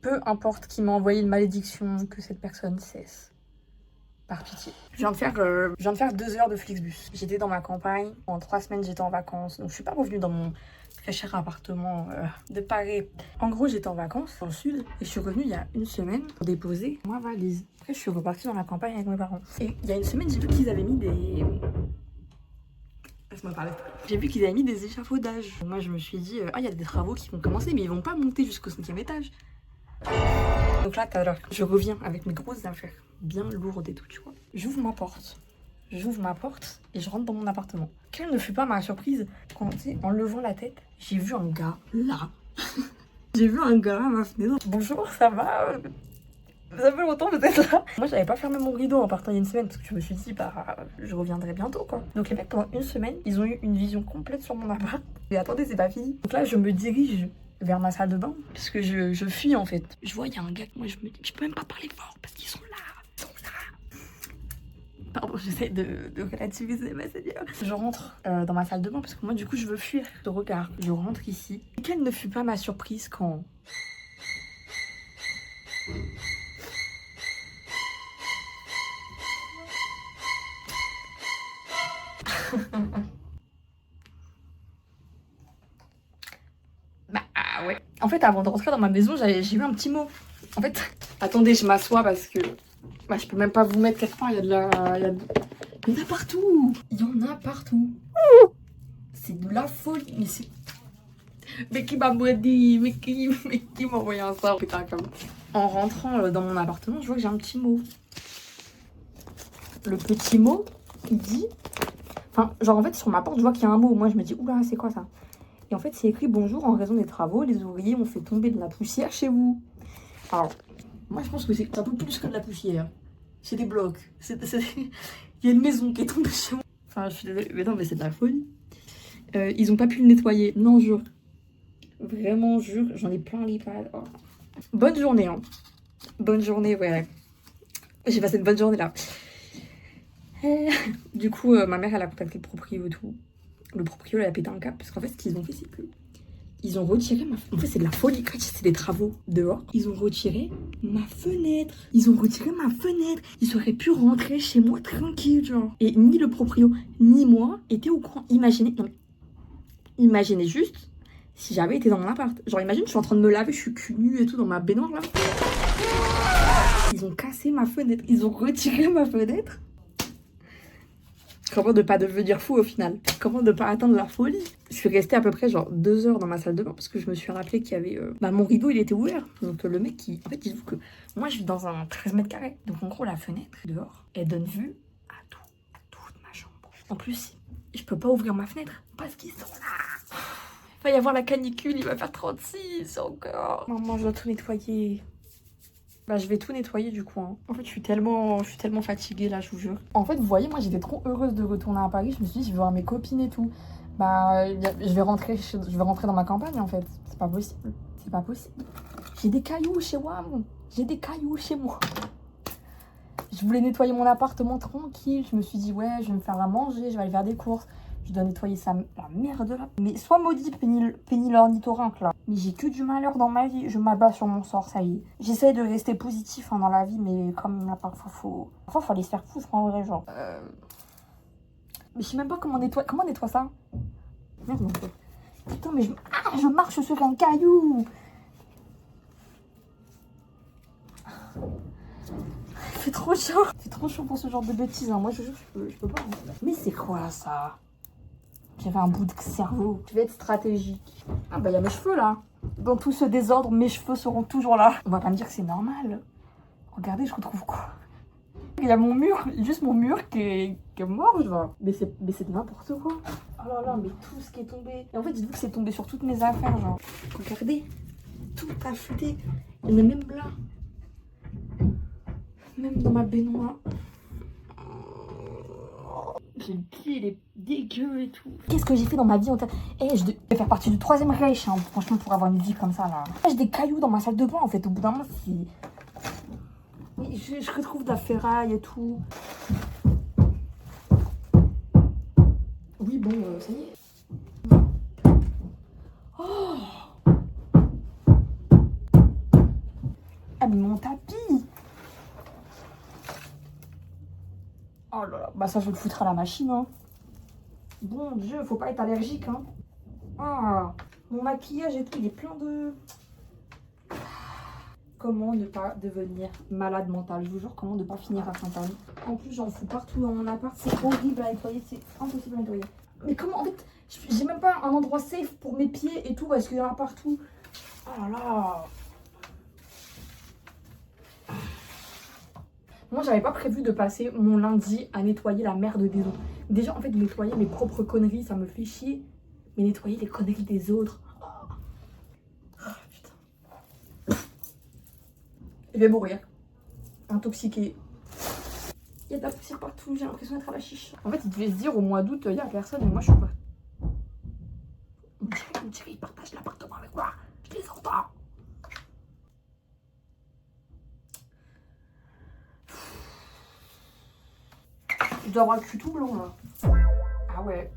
Peu importe qui m'a envoyé une malédiction, que cette personne cesse. Par pitié. Je viens de faire 2 heures de Flixbus. J'étais dans ma campagne. Pendant 3 semaines, j'étais en vacances. Donc, je suis pas revenue dans mon très cher appartement de Paris. En gros, j'étais en vacances dans le sud. Et je suis revenue il y a une semaine pour déposer ma valise. Après, je suis repartie dans la campagne avec mes parents. Et il y a une semaine, j'ai vu qu'ils avaient mis des... Laisse-moi parler. J'ai vu qu'ils avaient mis des échafaudages. Moi, je me suis dit, il y a des travaux qui vont commencer, mais ils vont pas monter jusqu'au 5e étage. Donc là, je reviens avec mes grosses affaires, bien lourdes et tout, tu vois. J'ouvre ma porte et je rentre dans mon appartement. Quelle ne fut pas ma surprise quand, tu sais, en levant la tête, j'ai vu un gars là. J'ai vu un gars à ma fenêtre. Bonjour, ça va? Ça fait longtemps peut-être là. Moi, j'avais pas fermé mon rideau en partant il y a une semaine parce que je me suis dit, bah, je reviendrai bientôt quoi. Donc les mecs, pendant une semaine, ils ont eu une vision complète sur mon appart. Et attendez, c'est pas fini. Donc là, je me dirige vers ma salle de bain parce que je fuis en fait. Je vois, il y a un gars, moi je me dis, je peux même pas parler fort parce qu'ils sont là. Ils sont là. Pardon, j'essaie de relativiser ma seigneur. Je rentre dans ma salle de bain parce que moi, du coup, je veux fuir ce regard. Je rentre ici. Et quelle ne fut pas ma surprise quand... Bah ouais. En fait, avant de rentrer dans ma maison, j'ai eu un petit mot. En fait, attendez, je m'assois parce que bah, je peux même pas vous mettre quelque part. Il y a de la... Il y en a partout. Il y en a partout. C'est de la folie. Mais c'est... Mais qui m'a maudit? Mais qui m'a envoyé un sort? Putain, comme... En rentrant dans mon appartement, je vois que j'ai un petit mot. Le petit mot, il dit... Enfin, genre en fait, sur ma porte, je vois qu'il y a un mot. Moi, je me dis, oula, c'est quoi ça? Et en fait, c'est écrit, bonjour, en raison des travaux, les ouvriers ont fait tomber de la poussière chez vous. Alors, moi, je pense que c'est un peu plus que de la poussière. C'est des blocs. Il y a une maison qui est tombée chez moi. Enfin, je suis désolée, mais non, mais c'est de la folie. Ils ont pas pu le nettoyer. Non, jure. Vraiment, jure, j'en ai plein l'iPad. Oh. Bonne journée, hein. Bonne journée, ouais. J'ai passé une bonne journée, là. Du coup, ma mère, elle a contacté le proprio et tout. Le proprio, elle a pété un câble. Parce qu'en fait, ce qu'ils ont fait, c'est que... Ils ont retiré ma... En fait, c'est de la folie. Quand c'est des travaux dehors, ils ont retiré ma fenêtre. Ils ont retiré ma fenêtre. Ils auraient pu rentrer chez moi tranquille, genre. Et ni le proprio, ni moi étaient au courant. Imaginez... Non, mais... Imaginez juste si j'avais été dans mon appart. Genre, imagine, je suis en train de me laver, je suis cul nu et tout dans ma baignoire, là. Ils ont cassé ma fenêtre. Ils ont retiré ma fenêtre. Comment ne pas devenir fou au final? Comment ne pas atteindre la folie? Je suis restée à peu près genre 2 heures dans ma salle de bain parce que je me suis rappelé qu'il y avait... Bah mon rideau il était ouvert. Donc le mec qui... En fait il dit que moi je vis dans un 13 mètres carrés. Donc en gros la fenêtre dehors elle donne vue à toute ma chambre. En plus je peux pas ouvrir ma fenêtre parce qu'ils sont là. Il va y avoir la canicule, il va faire 36 encore. Maman je dois tout nettoyer. Bah, je vais tout nettoyer du coup. Hein. En fait, je suis tellement fatiguée là, je vous jure. En fait, vous voyez, moi j'étais trop heureuse de retourner à Paris. Je me suis dit, je vais voir mes copines et tout. Bah, je vais rentrer dans ma campagne en fait. C'est pas possible. C'est pas possible. J'ai des cailloux chez moi. J'ai des cailloux chez moi. Je voulais nettoyer mon appartement tranquille. Je me suis dit, ouais, je vais me faire à manger, je vais aller faire des courses. Je dois nettoyer la merde là. Mais sois maudit, Penny l'ornithorynque là. Mais j'ai que du malheur dans ma vie. Je m'abats sur mon sort, ça y est. J'essaie de rester positif hein, dans la vie, mais comme là, parfois, faut aller se faire foutre en vrai, genre. Mais je sais même pas comment on nettoie ça. Merde, en fait. Putain, mais je marche sur un caillou. Il fait trop chaud. C'est trop chaud pour ce genre de bêtises. Hein. Moi, je jure, je peux pas. Hein. Mais c'est quoi ça? J'avais un bout de cerveau. Je vais être stratégique. Ah bah il y a mes cheveux là. Dans tout ce désordre, mes cheveux seront toujours là. On va pas me dire que c'est normal. Regardez, je retrouve quoi? Il y a mon mur, juste mon mur qui est mort, genre. Mais c'est n'importe quoi. Oh là là, mais tout ce qui est tombé. Et en fait, dites-vous que c'est tombé sur toutes mes affaires, genre. Regardez, tout a fuité. Il y en a même là. Même dans ma baignoire. J'ai le pied, il est dégueu et tout. Qu'est-ce que j'ai fait dans ma vie? Je vais faire partie du 3e Reich, hein, franchement, pour avoir une vie comme ça, là. J'ai des cailloux dans ma salle de bain, en fait. Au bout d'un moment, je retrouve de la ferraille et tout. Oui, bon, ça y est. Oh! Ah mais mon tapis. Oh là là, bah ça je vais le foutre à la machine hein. Bon Dieu, faut pas être allergique hein. Ah, mon maquillage et tout, il est plein de... Comment ne pas devenir malade mentale? Je vous jure, comment ne pas finir à Sainte-Anne. En plus, j'en fous partout dans mon appart. C'est horrible à nettoyer, c'est impossible à nettoyer. Mais comment, en fait, j'ai même pas un endroit safe pour mes pieds et tout, parce qu'il y en a partout. Oh là là. Moi, j'avais pas prévu de passer mon lundi à nettoyer la merde des autres. Déjà, en fait, nettoyer mes propres conneries, ça me fait chier. Mais nettoyer les conneries des autres... Je vais mourir. Intoxiquée. Il y a de la poussière partout, j'ai l'impression d'être à la chiche. En fait, il devait se dire au mois d'août, il y a personne, mais moi je suis pas. On dirait, ils partagent l'appartement avec moi. Je les entends. Je dois avoir le cul tout blanc là. Ah ouais.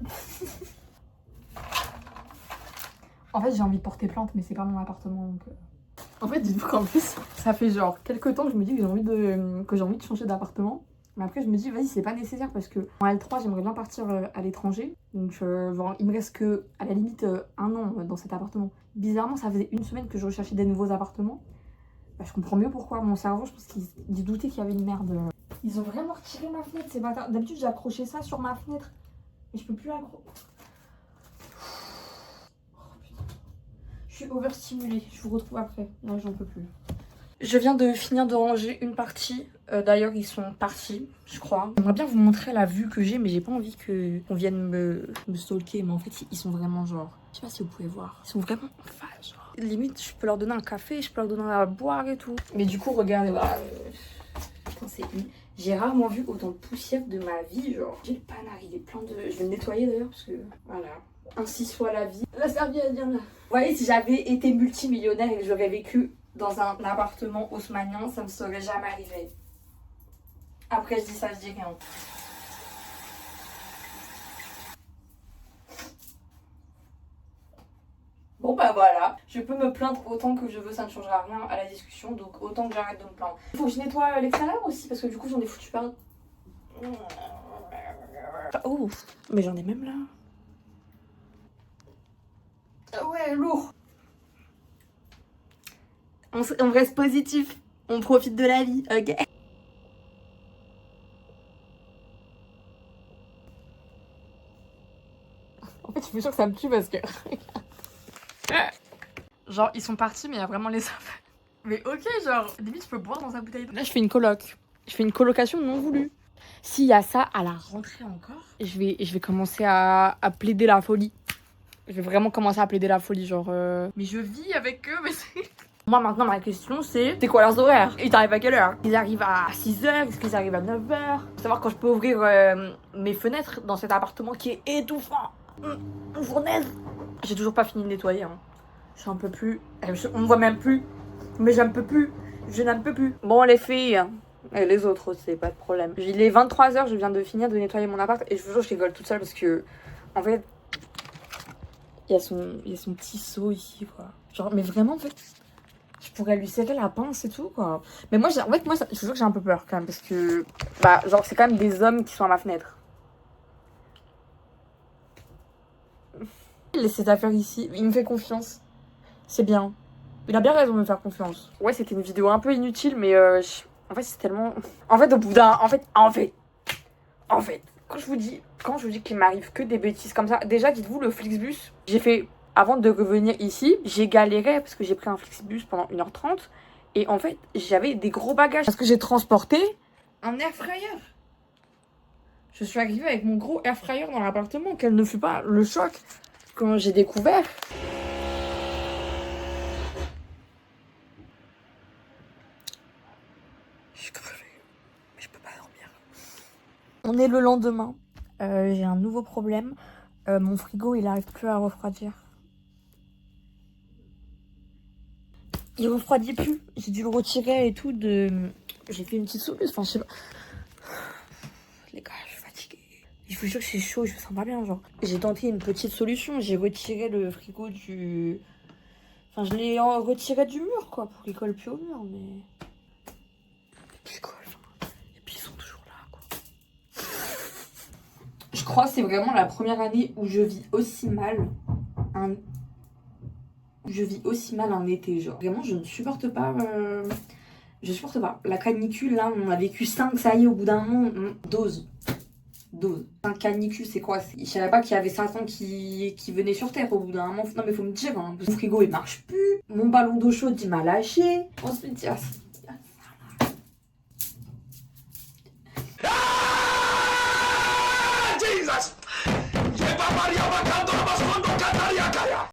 En fait, j'ai envie de porter plainte, mais c'est pas mon appartement donc. En fait, dites-vous qu'en plus, ça fait genre quelques temps que je me dis que j'ai envie de changer d'appartement. Mais après, je me dis, vas-y, c'est pas nécessaire parce que en L3, j'aimerais bien partir à l'étranger. Donc, genre, il me reste que, à la limite, 1 an dans cet appartement. Bizarrement, ça faisait 1 semaine que je recherchais des nouveaux appartements. Bah, je comprends mieux pourquoi. Mon cerveau, je pense qu'il doutait qu'il y avait une merde. Ils ont vraiment retiré ma fenêtre, ces bâtards. D'habitude, j'ai accroché ça sur ma fenêtre. Mais je peux plus l'accrocher. Je suis overstimulée, je vous retrouve après. Là, j'en peux plus. Je viens de finir de ranger une partie. D'ailleurs, ils sont partis, je crois. J'aimerais bien vous montrer la vue que j'ai, mais j'ai pas envie qu'on vienne me stalker. Mais en fait, ils sont vraiment genre... Je sais pas si vous pouvez voir. Ils sont vraiment en face, genre. Limite, je peux leur donner un café, je peux leur donner à boire et tout. Mais du coup, regardez, voilà. J'ai rarement vu autant de poussière de ma vie, genre. J'ai le panard, il est plein de... Je vais le nettoyer d'ailleurs, parce que... Voilà. Ainsi soit la vie. La serviette vient là. Vous voyez, si j'avais été multimillionnaire et que j'aurais vécu dans un appartement haussmannien, ça me serait jamais arrivé. Après, je dis ça, je dis rien. Bon bah voilà, je peux me plaindre autant que je veux, ça ne changera rien à la discussion, donc autant que j'arrête de me plaindre. Il faut que je nettoie l'extérieur aussi, parce que du coup j'en ai foutu par... Oh, mais j'en ai même là. Ah ouais, lourd. On reste positif, on profite de la vie, ok? En fait, je suis sûre que ça me tue parce que... Genre, ils sont partis, mais il y a vraiment les affaires. Mais ok, genre, limite, je peux boire dans sa bouteille d'eau. Là, je fais une coloc. Je fais une colocation non voulue. S'il y a ça à la rentrée encore, je vais commencer à plaider la folie. Je vais vraiment commencer à plaider la folie, genre... Mais je vis avec eux, mais c'est... Moi, maintenant, ma question, c'est quoi leurs horaires? Ils arrivent à quelle heure? Ils arrivent à 6h? Est-ce qu'ils arrivent à 9h? Faut savoir quand je peux ouvrir mes fenêtres dans cet appartement qui est étouffant. Fournaise. J'ai toujours pas fini de nettoyer, hein. J'en peux plus. On me voit même plus. Mais j'en peux plus. Je n'en peux plus. Bon, les filles... Et les autres aussi, pas de problème. Il est 23h, je viens de finir de nettoyer mon appart et je vous jure, je rigole toute seule parce que, en fait, il y a son petit seau ici, quoi. Genre, mais vraiment, en fait, je pourrais lui serrer la pince et tout, quoi. Mais moi, en fait, moi, je vous jure que j'ai un peu peur quand même parce que, bah, genre, c'est quand même des hommes qui sont à ma fenêtre. Il laisse cette affaire ici, il me fait confiance. C'est bien. Il a bien raison de me faire confiance. Ouais, c'était une vidéo un peu inutile, mais en fait, c'est tellement... En fait, au bout d'un... En fait, quand je vous dis qu'il m'arrive que des bêtises comme ça, déjà, dites-vous, le Flixbus, j'ai fait... Avant de revenir ici, j'ai galéré parce que j'ai pris un Flixbus pendant 1h30. Et en fait, j'avais des gros bagages. Parce que j'ai transporté un air fryer. Je suis arrivée avec mon gros air fryer dans l'appartement. Quel ne fut pas le choc quand j'ai découvert... Je suis crevée, mais je peux pas dormir. On est le lendemain. J'ai un nouveau problème. Mon frigo, il arrive plus à refroidir. Il refroidit plus. J'ai dû le retirer et tout. J'ai fait une petite solution. Enfin, je sais pas. Les gars, je suis fatiguée. Je vous jure que c'est chaud, je me sens pas bien, genre. J'ai tenté une petite solution. J'ai retiré le frigo Enfin, je l'ai retiré du mur, quoi, pour qu'il colle plus au mur, mais... Puis quoi, enfin... Et puis ils sont toujours là, quoi. Je crois que c'est vraiment la première année où je vis aussi mal un... Je vis aussi mal un été, genre. Vraiment, je ne supporte pas... Je supporte pas. La canicule, là, on a vécu 5, ça y est, au bout d'un moment, dose. Dose. Un canicule, c'est quoi? Je savais pas qu'il y avait Satan qui venait sur Terre au bout d'un moment. Non, mais faut me dire, hein, mon frigo il marche plus. Mon ballon d'eau chaude il m'a lâché. On se dit,